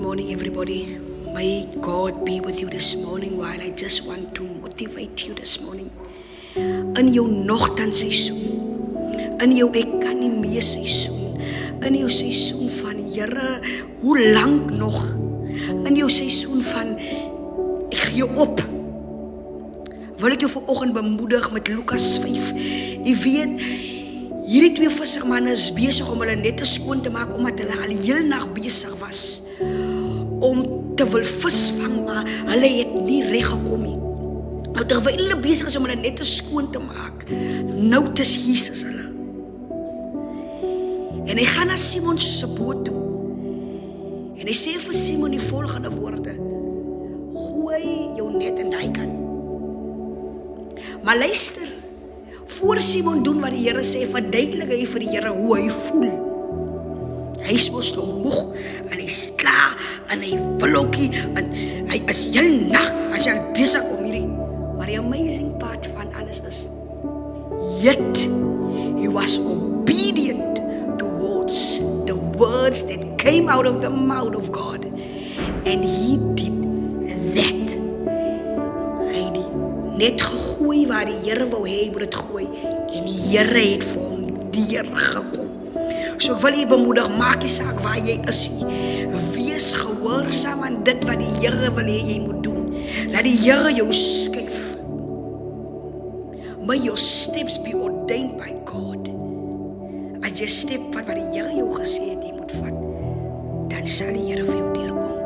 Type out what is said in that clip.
morning, everybody. May God be with you this morning, while I just want to motivate you this morning. In jou nogtandseisoen, in jou ek kan nie meer seisoen, in jou seisoen van Here, hoe lank nog? In jou seisoen van ek gee jou op. Wil ek jou vanoggend bemoedig met Lukas 5. Jy weet, hierdie twee vissermanne is besig om hulle nette skoon te maak, omdat hulle al heel nag besig was om te wil visvang, maar hulle het nie reg gekom nie. Nou terwyl hulle besig is om hulle nette skoon te maak, nou is Jesus hulle. En hy gaan na Simon se boot toe. En hy sê vir Simon die volgende woorde: gooi jou net in daai kant. Maar luister, voor Simon doen wat die Here sê, verduidelik hy vir die Here hoe hy voel. Hy is mos nou moeg, en hy is klaar, en hy wil ookie, en hy is heel nag, as hy al besig om hierdie. Maar die amazing part van alles is, yet he was obedient towards the words that came out of the mouth of God. And he did that. Hy het net gegooi waar die Here wou hê, moet het gooi. En die Here het vir hom deurgekom. So ek wil jy bemoedig, maak die saak waar jy is. Wees gehoorsaam aan dit wat die Here wil hê jy moet doen. Laat die Here jou skuif. May your steps be ordained by God. As jy step wat die Here jou gesê het jy moet vat, dan sal die Here vir jou deurkom.